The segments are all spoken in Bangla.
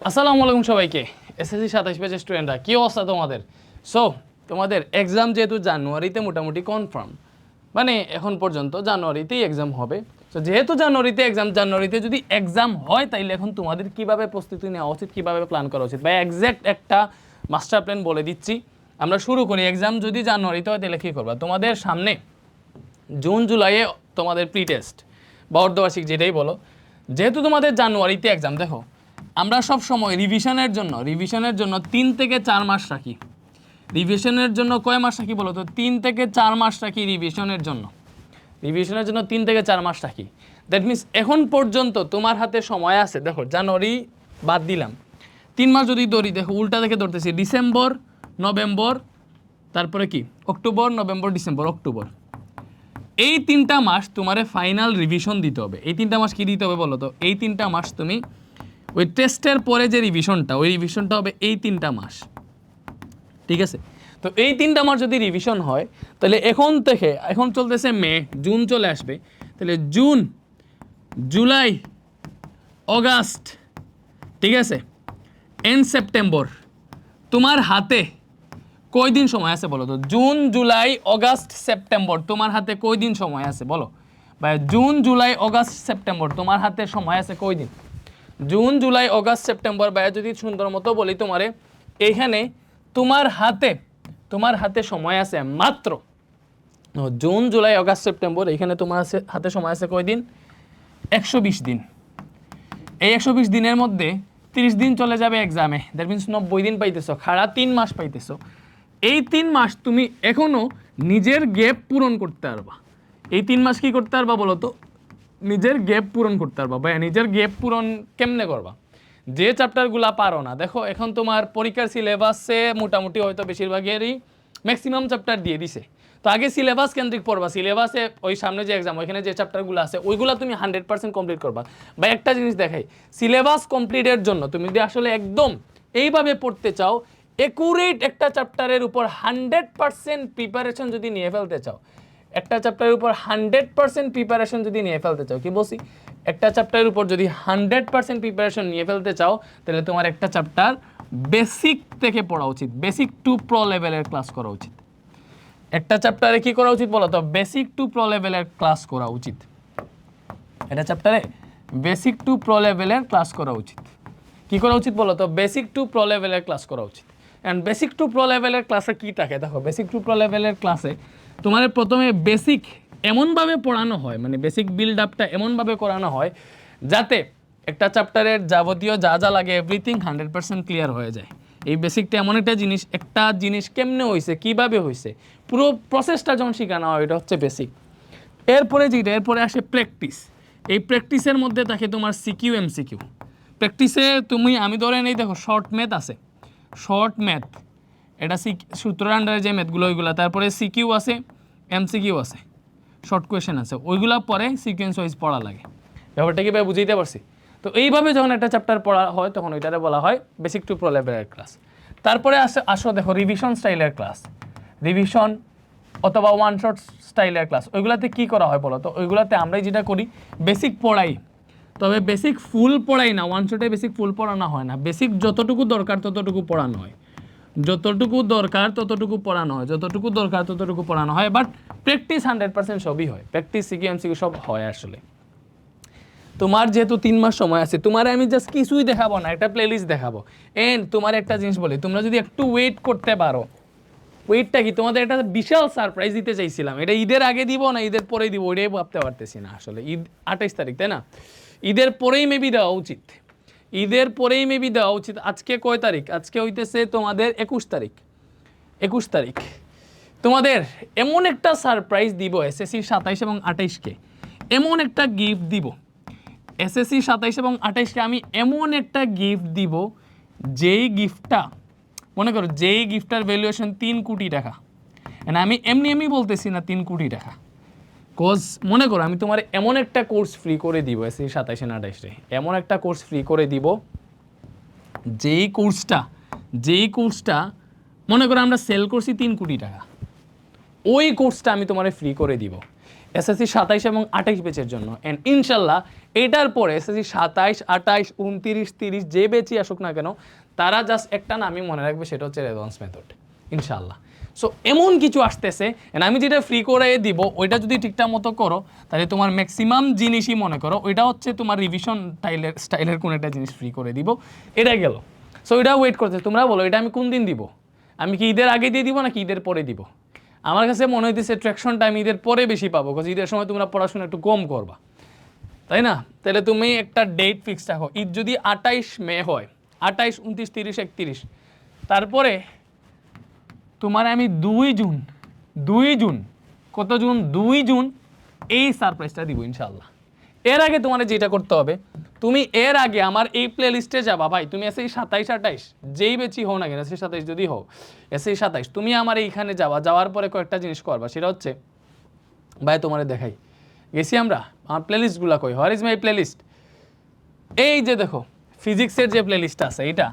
আসসালামু আলাইকুম সবাইকে। এসএসসি 27 ব্যাচের স্টুডেন্টরা, কি অবস্থা তোমাদের? সো তোমাদের এক্সাম যেহেতু জানুয়ারিতে মোটামুটি কনফার্ম, মানে এখন পর্যন্ত জানুয়ারিতেই এক্সাম হবে। সো যেহেতু জানুয়ারিতে যদি এক্সাম হয়, তাইলে এখন তোমাদের কিভাবে প্রস্তুতি নেওয়া উচিত, কিভাবে প্ল্যান করা উচিত, বা এক্স্যাক্ট একটা মাস্টার প্ল্যান বলে দিচ্ছি। আমরা শুরু করি। এক্সাম যদি জানুয়ারিতে হয় তাহলে কী করবা? তোমাদের সামনে জুন জুলাইয়ে তোমাদের প্রি টেস্ট বা অর্ধবার্ষিক যেটাই বলো। যেহেতু তোমাদের জানুয়ারিতে এক্সাম, দেখো আমরা সব সময় রিভিশনের জন্য 3 থেকে 4 মাস রাখি। রিভিশনের জন্য কয় মাস রাখি বলো তো? 3 থেকে 4 মাস রাখি রিভিশনের জন্য 3 থেকে 4 মাস রাখি। দ্যাট মিনস এখন পর্যন্ত তোমার হাতে সময় আছে। দেখো জানুয়ারি বাদ দিলাম, 3 মাস যদি ধরি, দেখো উল্টা দেখে ধরতেছি, ডিসেম্বর, নভেম্বর, তারপরে কি অক্টোবর, নভেম্বর, ডিসেম্বর, অক্টোবর। এই 3টা মাস তোমারে ফাইনাল রিভিশন দিতে হবে। এই 3টা মাস কী দিতে হবে বলো তো? এই 3টা মাস তুমি ওই টেস্টের পরে যে রিভিশনটা হবে এই 3টা মাস, ঠিক আছে? তো এই 3টা মাস যদি রিভিশন হয়, তাহলে এখন চলতেছে মে, জুন চলে আসবে, তাহলে জুন, জুলাই, অগাস্ট, ঠিক আছে, এন্ড সেপ্টেম্বর, তোমার হাতে কয় দিন সময় আছে বলো তো? জুন, জুলাই, অগাস্ট, সেপ্টেম্বর, তোমার হাতে কয় দিন সময় আছে বলো ভাই? জুন, জুলাই, অগাস্ট, সেপ্টেম্বর, তোমার হাতে সময় আছে কয় দিন? জুন, জুলাই, অগাস্ট, সেপ্টেম্বর, ভাইয়া যদি সুন্দর মতো বলি তোমারে, এইখানে তোমার হাতে সময় আছে মাত্র জুন, জুলাই, অগাস্ট, সেপ্টেম্বর, এইখানে তোমার হাতে সময় আছে কয় দিন? 120 দিন। এই 120 দিনের মধ্যে 30 দিন চলে যাবে এক্সামে। দ্যাট মিনস 90 দিন পাইতেছো, খাড়া 3 মাস পাইতেছো। এই 3 মাস তুমি এখনও নিজের গ্যাপ পূরণ করতে পারবা। এই 3 মাস কী করতে পারবা বলো তো? নিজের গ্যাপ পূরণ করতে পারবা। ভাই নিজের গ্যাপ পূরণ কেমনে করবা? যে চ্যাপ্টারগুলো পারো না, দেখো এখন তোমার পরীক্ষার সিলেবাসে মোটামুটি হয়তো বেশিরভাগেরই ম্যাক্সিমাম চ্যাপ্টার দিয়ে দিছে। তো আগে সিলেবাস কেন্দ্রিক পড়বা। সিলেবাসে ওই সামনে যে এক্সাম, ওইখানে যে চ্যাপ্টারগুলো আছে ওইগুলো তুমি 100% কমপ্লিট করবা। বা একটা জিনিস দেখাই, সিলেবাস কমপ্লিটের জন্য তুমি যদি আসলে একদম এইভাবে পড়তে চাও, একুরেট একটা চ্যাপ্টারের উপর 100% প্রিপারেশন যদি নিয়ে ফেলতে চাও, একটা চ্যাপ্টারের উপর 100% প্রিপারেশন যদি নিয়ে ফেলতে চাও, কি বলছি? একটা চ্যাপ্টারের উপর যদি 100% প্রিপারেশন নিয়ে ফেলতে চাও, তাহলে তোমার একটা চ্যাপ্টার বেসিক থেকে পড়া উচিত, বেসিক টু প্রো লেভেলের ক্লাস করা উচিত। একটা চ্যাপ্টারে কি করা উচিত বলো তো? বেসিক টু প্রো লেভেলের ক্লাস করা উচিত। একটা চ্যাপ্টারে বেসিক টু প্রো লেভেলের ক্লাস করা উচিত। কি করা উচিত বলো তো? বেসিক টু প্রো লেভেলের ক্লাস করা উচিত। অ্যান্ড বেসিক টু প্রো লেভেলের ক্লাসে কী থাকে দেখো, বেসিক টু প্রো লেভেলের ক্লাসে তোমার প্রথমে বেসিক এমনভাবে পড়ানো হয়, মানে বেসিক বিল্ড আপটা এমনভাবে করানো হয় যাতে একটা চ্যাপ্টারের যাবতীয় যা যা লাগে এভরিথিং 100% ক্লিয়ার হয়ে যায়। এই বেসিকটা এমন একটা জিনিস কেমনে হয়েছে, কীভাবে হয়েছে, পুরো প্রসেসটা যখন শেখানো হয়, এটা হচ্ছে বেসিক। এরপরে আসে প্র্যাকটিস। এই প্র্যাকটিসের মধ্যে থাকে তোমার সিকিউ, এমসিকিউ। প্র্যাকটিসে আমি ধরে নেই, দেখো শর্ট ম্যাথ আছে, শর্ট ম্যাথ, এটা সূত্রের আন্ডারে যে ম্যাথগুলো ওইগুলো, তারপরে সিকিউ আছে, এমসিকিউ আছে, শর্ট কোয়েশ্চেন আছে, ওইগুলো পরে সিকোয়েন্স ওয়াইজ পড়া লাগে। ব্যাপারটা কি ভাই বুঝাইতে পারছি? তো এইভাবে যখন একটা চ্যাপ্টার পড়া হয়, তখন ওইটারে বলা হয় বেসিক টু প্রো লেভেলের ক্লাস। তারপরে আসো দেখো রিভিশন স্টাইলের ক্লাস, রিভিশন অথবা ওয়ান শট স্টাইলের ক্লাস। ওইগুলাতে কী করা হয় বলো তো? ওইগুলাতে আমরাই যেটা করি, বেসিক পড়াই, তবে বেসিক ফুল পড়াই না, ওয়ান শটে বেসিক ফুল পড়ানো হয় না। বেসিক যতটুকু দরকার ততটুকু পড়ানো হয়, যতটুকু দরকার ততটুকু পড়ানো হয়, বাট প্র্যাকটিস 100% সবই হয়। প্র্যাকটিস, সিকিউ, এমসিকিউ সব হয় আসলে। তোমার যেহেতু 3 মাস সময় আছে, তোমার আমি জাস্ট কিছুই দেখাবো না, একটা প্লেলিস্ট দেখাবো। এন্ড তোমার একটা জিনিস বলি, তোমরা যদি একটু ওয়েট করতে পারো, ওয়েটটা কি, তোমাদের একটা বিশাল সারপ্রাইজ দিতে চাইছিলাম। এটা ঈদের আগে দিব না ঈদের পরেই দিব, ওইটাই ভাবতে পারতেছি না আসলে। ঈদ 28 তারিখ, তাই না? ঈদের পরেই মেবি দেওয়া উচিত। আজকে কয় তারিখ? আজকে হইতেছে তোমাদের 21 তারিখ। তোমাদের এমন একটা সারপ্রাইজ দিব এসএসসি 27 এবং 28কে, এমন একটা গিফট দিব এসএসসি 27 এবং 28কে। আমি এমন একটা গিফট দিব, যেই গিফটটা মনে করো, যেই গিফটটার ভ্যালুয়েশন 3 কোটি টাকা। আমি এমনি বলতেছি না 3 কোটি টাকা, কোর্স মনে করো আমি তোমার এমন একটা কোর্স ফ্রি করে দিব এসএসসি 27 এবং 28-এ, এমন একটা কোর্স ফ্রি করে দিব, যেই কোর্সটা মনে করো আমরা সেল করছি 3 কোটি টাকা, ওই কোর্সটা আমি তোমার ফ্রি করে দিব। এসএসসি 27 এবং 28 ব্যাচের জন্য। এন্ড ইনশাল্লাহ এটার পরে এসএসসি 27, 28, 29, 30 যে ব্যাচই আসুক না কেন, তারা জাস্ট একটা নামই মনে রাখবে, সেটা হচ্ছে রেসপন্স মেথড ইনশাল্লাহ। সো এমন কিছু আসতেছে, এন্ড আমি যেটা ফ্রি করে দিব ওইটা যদি ঠিকঠাক মতো করো, তাহলে তোমার ম্যাক্সিমাম জিনিসই মনে করো ওইটা হচ্ছে তোমার রিভিশন স্টাইলের কোন একটা জিনিস ফ্রি করে দিব, এটা গেল। সো এটা ওয়েট করতে, তোমরা বলো এটা আমি কোন দিন দিব? আমি কি ঈদের আগে দিয়ে দিব নাকি ঈদের পরে দিব? আমার কাছে মনে হইতেছে ট্র্যাকশনটা আমি ঈদের পরে বেশি পাবো, কারণ ঈদের সময় তোমরা পড়াশোনা একটু কম করবা, তাই না? তাহলে তুমি একটা ডেট ফিক্স রাখো, ঈদ যদি 28 মে হয়, 28, 29, 30, 31, তারপরে তোমার আমি 2 জুন কত জুন 2 জুন এই সারপ্রাইজটা দিব ইনশাল্লাহ। এর আগে তোমার যেটা করতে হবে, তুমি এর আগে আমার এই প্লে লিস্টে যাবা ভাই, তুমি এসএসসি 27, 28 যেই বেচই হও না কেন, এসএসসি 27 যদি হও, এসএসসি 27 তুমি আমার এইখানে যাবা, যাওয়ার পরে কয়েকটা জিনিস করবা, সেটা হচ্ছে ভাই তোমার দেখাই গেছি আমরা আমার প্লেলিস্টগুলো কই, হোয়ার ইজ মাই প্লেলিস্ট? এই যে দেখো ফিজিক্সের যে প্লেলিস্টটা আছে, এটা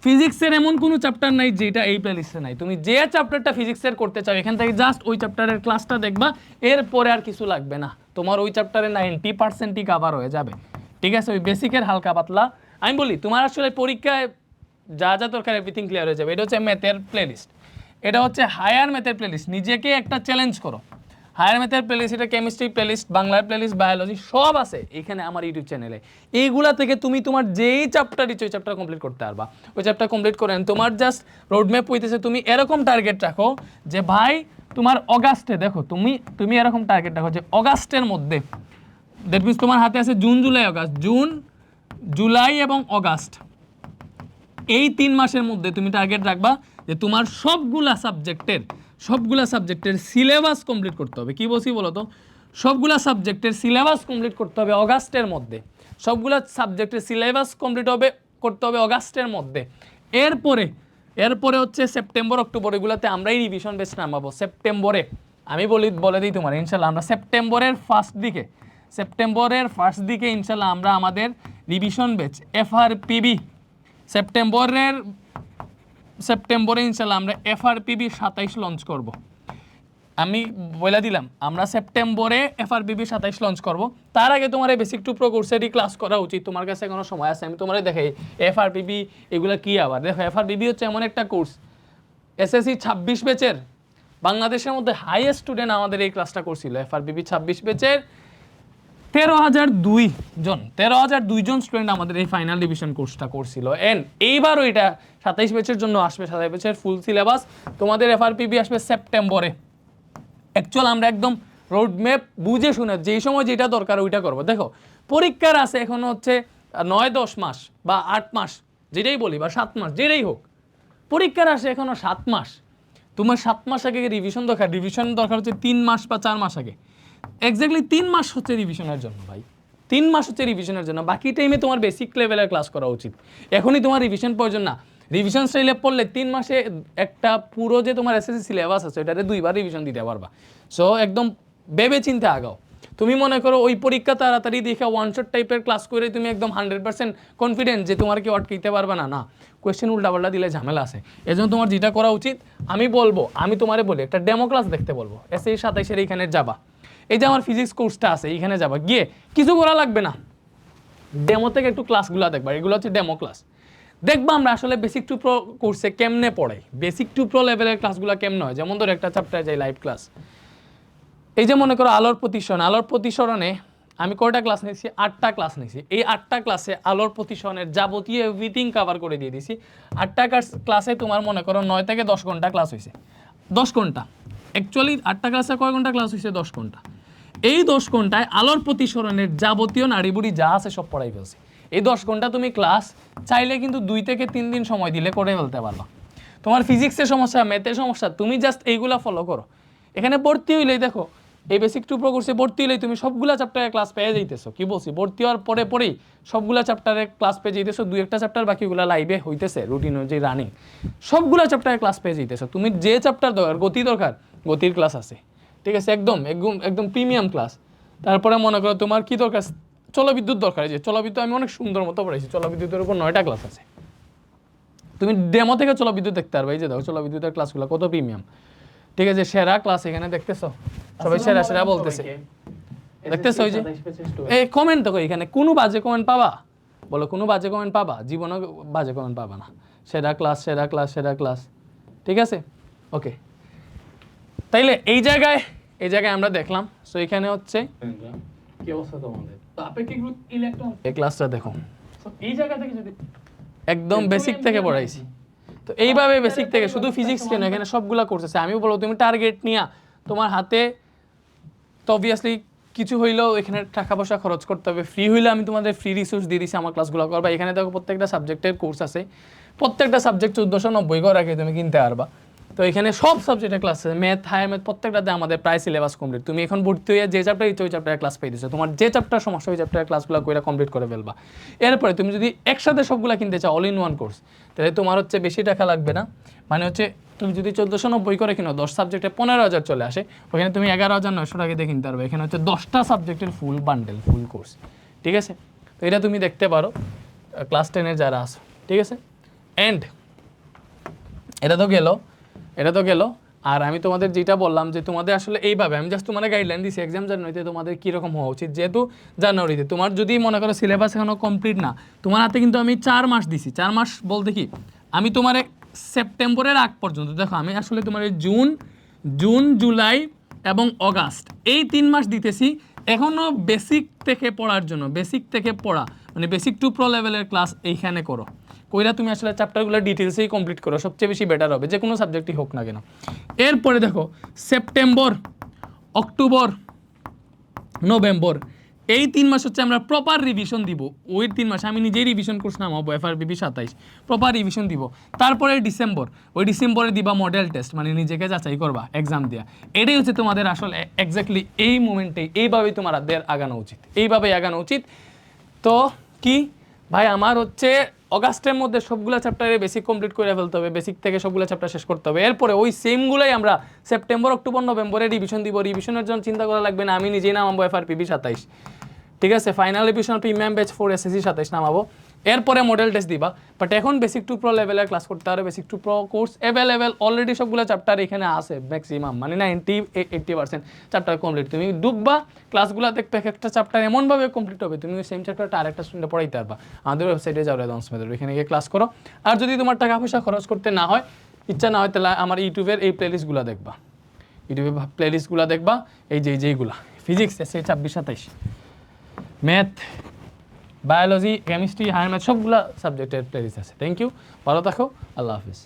ফিজিক্সের এমন কোনো চ্যাপ্টার নাই যেটা এই প্লেলিস্টে নাই। তুমি যে চ্যাপ্টারটা ফিজিক্সের করতে চাও এখান থেকে জাস্ট ওই চ্যাপ্টারের ক্লাসটা দেখবা, এরপরে আর কিছু লাগবে না, তোমার ওই চ্যাপ্টারে 90%ই কভার হয়ে যাবে, ঠিক আছে? ওই বেসিকের হালকা পাতলা আমি বলি, তোমার আসলে পরীক্ষায় যা যা দরকার এভরিথিং ক্লিয়ার হয়ে যাবে। এটা হচ্ছে ম্যাথের প্লেলিস্ট, এটা হচ্ছে হায়ার ম্যাথের প্লেলিস্ট। নিজেকে একটা চ্যালেঞ্জ করো, হায়ার ম্যাথের প্লেলিস্ট, এটা কেমিস্ট্রি প্লেলিস্ট, বাংলার প্লেলিস্ট, বায়োলজি সব আছে এখানে আমার ইউটিউব চ্যানেলে। এইগুলা থেকে তুমি তোমার যেই চ্যাপ্টার ইচ্ছে ওই চ্যাপ্টার কমপ্লিট করতে পারবা। ওই চ্যাপ্টার কমপ্লিট করেন, তোমার জাস্ট রোডম্যাপ হইতেছে তুমি এরকম টার্গেট রাখো যে ভাই তোমার অগাস্টে, দেখো তুমি এরকম টার্গেট রাখো যে অগাস্টের মধ্যে, দ্যাট মিনস তোমার হাতে আছে June, July, August, June, July এবং অগাস্ট, এই 3 মাসের মধ্যে তুমি টার্গেট রাখবা যে তোমার সবগুলা সাবজেক্টের সিলেবাস কমপ্লিট করতে হবে। কি বলছি বলো তো? সবগুলা সাবজেক্টের সিলেবাস কমপ্লিট করতে হবে অগাস্টের মধ্যে, সবগুলা সাবজেক্টের সিলেবাস করতে হবে অগাস্টের মধ্যে। এরপরে হচ্ছে সেপ্টেম্বর, অক্টোবর, এগুলোতে আমরাই রিভিশন বেস নামাবো সেপ্টেম্বরে। আমি বলে দিই তোমার, ইনশাল্লাহ আমরা সেপ্টেম্বরে ফার্স্ট দিকে ইনশাল্লাহ আমরা আমাদের রিভিশন বেচ এফআরপিবি সেপ্টেম্বরে ইনশাল্লাহ আমরা এফআরপিবি 27 লঞ্চ করব। আমি বলে দিলাম আমরা সেপ্টেম্বরে এফআরপিবি 27 লঞ্চ করব। তার আগে তোমার এই বেসিক টু প্রো কোর্সেরই ক্লাস করা উচিত, তোমার কাছে এখনো সময় আছে। আমি তোমার দেখাই এফআরপিবি এগুলো কি। আবার দেখো এফআরপিবি হচ্ছে এমন একটা কোর্স, এসএসসি 26 ব্যাচের বাংলাদেশের মধ্যে হাইয়েস্ট স্টুডেন্ট আমাদের এই ক্লাসটা করছিল। এফআরপিবি 26 ব্যাচের 13,002 জন স্টুডেন্ট আমাদের এই ফাইনাল ডিভিশন কোর্সটা করছিল। এন্ড এইবারও এটা 27 ব্যাচের জন্য আসবে, 27 ব্যাচের ফুল সিলেবাস তোমাদের এফআরপিবি আসবে সেপ্টেম্বরে। অ্যাকচুয়াল আমরা একদম রোড ম্যাপ বুঝে শুনে যেই সময় যেটা দরকার ওইটা করবো। দেখো পরীক্ষার আছে এখনো হচ্ছে 9-10 মাস বা 8 মাস যেটাই বলি, বা 7 মাস যেটাই হোক, পরীক্ষার আসে এখনো 7 মাস। তোমার 7 মাস আগে রিভিশন দরকার হচ্ছে 3 মাস বা 4 মাস আগে। এক্স্যাক্টলি 3 মাস হচ্ছে রিভিশনের জন্য ভাই, 3 মাস হচ্ছে রিভিশনের জন্য। বাকি টাইমে তোমার বেসিক লেভেলের ক্লাস করা উচিত, এখনই তোমার রিভিশন প্রয়োজন না। রিভিশন স্টাইলে পড়লে 3 মাসে একটা পুরো যে তোমার এসএসসি সিলেবাস আছে এটাতে 2বার রিভিশন দিতে পারবা। সো একদম ভেবে চিন্তে আগাও। তুমি মনে করো ওই পরীক্ষা তাড়াতাড়ি দেখে ওয়ান শট টাইপের ক্লাস করে তুমি একদম 100% কনফিডেন্ট যে তোমার কি আটকাইতে পারবে না, না, কোয়েশ্চেন উল্টাপাল্টা দিলে ঝামেলা আছে। এজন্য তোমার যেটা করা উচিত আমি তোমারে বলি একটা ডেমো ক্লাস দেখতে বলবো। এসএসসি 27 এইখানে যাবা, এই যে আমার ফিজিক্স কোর্সটা আছে এইখানে যাবা, গিয়ে কিছু করা লাগবে না, ডেমো থেকে একটু ক্লাসগুলো দেখবা। এগুলো হচ্ছে ডেমো ক্লাস, দেখবা আমরা আসলে বেসিক টু প্রো কোর্সে কেমনে পড়াই, বেসিক টু প্রো লেভেলের ক্লাসগুলো কেমনে হয়। যেমন ধরো একটা চ্যাপ্টারে যাই লাইভ ক্লাস, এই যে মনে করো আলোর প্রতিসরণে আমি কয়টা ক্লাস নিয়েছি? 8টা ক্লাস নিয়েছি। এই 8টা ক্লাসে আলোর প্রতিসরণের যাবতীয় এভরিথিং কভার করে দিয়ে দিয়েছি। 8টা ক্লাসে তোমার মনে করো 9 থেকে 10 ঘন্টা ক্লাস হয়েছে। 10 ঘন্টা অ্যাকচুয়ালি 8টা ক্লাসে কয় ঘন্টা ক্লাস হয়েছে? 10 ঘন্টা। এই 10 ঘন্টায় আলোর প্রতিসরণের যাবতীয় নাড়িবুড়ি যা আছে সব পড়াই ফেলছি। এই 10 ঘন্টা তুমি ক্লাস চাইলে কিন্তু 2 থেকে 3 দিন সময় দিলে করে ফেলতে পারবা। তোমার ফিজিক্সের সমস্যা, ম্যাথের সমস্যা, তুমি জাস্ট এইগুলা ফলো করো। এখানে ভর্তি হইলেই দেখো এই বেসিক টু প্রো কোর্সে ভর্তি হইলেই তুমি সবগুলা চ্যাপ্টারে ক্লাস পেয়ে যাইতেছো। কি বলছি, ভর্তি হওয়ার পরেই সবগুলা চ্যাপ্টারে ক্লাস পেয়ে যাইতেছো। 2-1টা চ্যাপ্টার বাকিগুলা লাইভে হইতেছে, রুটিন অনুযায়ী রানিং, সবগুলা চ্যাপ্টারে ক্লাস পেয়ে যাইতেছো। তুমি যে চ্যাপ্টার দরকার, গতির ক্লাস আছে, ঠিক আছে, একদম প্রিমিয়াম ক্লাস। তারপরে মনে করো তোমার কি দরকার, চলবিদ্যুৎ দরকার। যে চলবিদ্যুৎ আমি অনেক সুন্দর মতো পড়াইছি, চলবিদ্যুতের উপর 9টা ক্লাস আছে। তুমি ডেমো থেকে চলবিদ্যুৎ দেখতে পারবে। এই যে দেখো চলবিদ্যুতের ক্লাসগুলো কত প্রিমিয়াম, ঠিক আছে, সেরা ক্লাস এখানে দেখতেছো, সবাই সেরা সেরা বলতেছে, দেখতেছো? ওই যে এই কমেন্ট দেখো, এখানে কোনো বাজে কমেন্ট পাবা? বলো কোনো বাজে কমেন্ট পাবা? জীবনে বাজে কমেন্ট পাবা না। সেরা ক্লাস, সেরা ক্লাস, সেরা ক্লাস, ঠিক আছে? ওকে, তাইলে এই জায়গায় আমরা দেখলাম। সো এখানে হচ্ছে কি অবস্থা তোমাদের আপেক্ষিক ইলেকট্রন, এই ক্লাসটা দেখো। সো এই জায়গা থেকে যদি একদম বেসিক থেকে পড়াইছি, তো এইভাবে বেসিক থেকে শুধু ফিজিক্স কেন, এখানে সবগুলা কোর্স আছে। আমিও বলবো তুমি টার্গেট নিয়া তোমার হাতে, তো অবভিয়াসলি কিছু হইলেও এখানে টাকা পয়সা খরচ করতে হবে। ফ্রি হইলে আমি তোমাদের ফ্রি রিসোর্স দিয়ে দিচ্ছি আমার ক্লাসগুলো করবা। এখানে দেখো প্রত্যেকটা সাবজেক্টের কোর্স আছে, প্রত্যেকটা সাবজেক্ট 1490 করে রাখে তুমি কিনতে পারবা। তো এখানে সব সাবজেক্টের ক্লাস আছে, ম্যাথ, হায়ার ম্যাথ, প্রত্যেকটাতে আমাদের প্রায় সিলেবাস কমপ্লিট। তুমি এখন ভর্তি হয়ে যে চ্যাপ্টার ইচ্ছে ওই চ্যাপ্টারের ক্লাস পাইতেছো, তোমার যে চ্যাপ্টার সমস্যা ওই চ্যাপ্টারের ক্লাসগুলো কইরা কমপ্লিট করে ফেলবা। এরপরে তুমি যদি একসাথে সবগুলা কিনতে চাও অল ইন ওয়ান কোর্স, তাহলে তোমার হচ্ছে বেশি টাকা লাগবে না। মানে হচ্ছে তুমি যদি 1490 করে কিনো 10 সাবজেক্টে 15,000 চলে আসে, ওখানে তুমি 11,900 টাকা দিয়ে কিনতে পারবে। এখানে হচ্ছে 10টা সাবজেক্টের ফুল বান্ডেল, ফুল কোর্স, ঠিক আছে? তো এটা তুমি দেখতে পারো ক্লাস 10-এর যারা আসো, ঠিক আছে? অ্যান্ড এটা তো গেল। আর আমি তোমাদের যেটা বললাম যে তোমাদের আসলে এইভাবে আমি জাস্ট তোমাদের গাইডলাইন দিচ্ছি এক্সাম জানুয়ারিতে তোমাদের কীরকম হওয়া উচিত। যেহেতু জানুয়ারিতে তোমার যদি মনে করো সিলেবাস এখনও কমপ্লিট না, তোমার হাতে কিন্তু আমি 4 মাস দিছি। 4 মাস বলতে কি, আমি তোমার সেপ্টেম্বরের আগ পর্যন্ত দেখো, আমি আসলে তোমার জুন, জুলাই এবং অগাস্ট এই 3 মাস দিতেছি এখনও বেসিক থেকে পড়ার জন্য। বেসিক থেকে পড়া মানে বেসিক টু প্রো লেভেলের ক্লাস এইখানে করো, কইরা তুমি আসলে চ্যাপ্টারগুলো ডিটেলসেই কমপ্লিট করো, সবচেয়ে বেশি বেটার হবে, যে কোনো সাবজেক্টই হোক না কেন। এরপরে দেখো সেপ্টেম্বর, অক্টোবর, নভেম্বর এই 3 মাস হচ্ছে আমরা প্রপার রিভিশন দিব। ওই 3 মাস আমি নিজেই রিভিশন কোর্স নামাবো, FRBB 27 প্রপার রিভিশন দিব। তারপরে ডিসেম্বরে দিবা মডেল টেস্ট, মানে নিজেকে যাচাই করবা এক্সাম দিয়া। এটাই হচ্ছে তোমাদের আসলে এক্স্যাক্টলি এই মোমেন্টেই এইভাবেই তোমাদের আগানো উচিত। তো কি ভাই, আমার হচ্ছে অগাস্টের মধ্যে সবগুলো চ্যাপ্টারে বেসিক কমপ্লিট করে ফেলতে হবে, বেসিক থেকে সবগুলো চ্যাপ্টার শেষ করতে হবে। এরপরে ওই সেমগুলোই আমরা সেপ্টেম্বর, অক্টোবর, নভেম্বরে রিভিশন দিব। রিভিশনের জন্য চিন্তা করা লাগবে না, আমি নিজেই নামাবো FRPB 27, ঠিক আছে? Final revision premium batch 4 SSC 27 নামাবো। এরপরে মডেল টেস্ট দিবা। বাট এখন বেসিক টু প্রো লেভেলের ক্লাস করতে হবে। Basic to pro course available already, সবগুলো চ্যাপ্টার এখানে আছে ম্যাক্সিমাম, মানে 90-80% চ্যাপ্টার কমপ্লিট। তুমি ঢুকবা ক্লাসগুলো দেখবে, একটা চ্যাপ্টার এমনভাবে কমপ্লিট হবে তুমি সেম চ্যাপ্টারটা আরেকটা স্টুডেন্টে পড়াইতে পারবা। আমাদের ওয়েবসাইটে যাও রেদন্স মেথড, এখানে গিয়ে ক্লাস করো। আর যদি তোমার টাকা পয়সা খরচ করতে না হয়, ইচ্ছা না হয়, তাহলে আমার ইউটিউবের এই প্লেলিস্টগুলো দেখবা। এই যেইগুলা ফিজিক্স, এসে 26-27, math, biology, chemistry, higher math, সবগুলো সাবজেক্টের প্লেলিস্ট আছে। থ্যাংক ইউ, ভালো থাকো, আল্লাহ হাফিজ।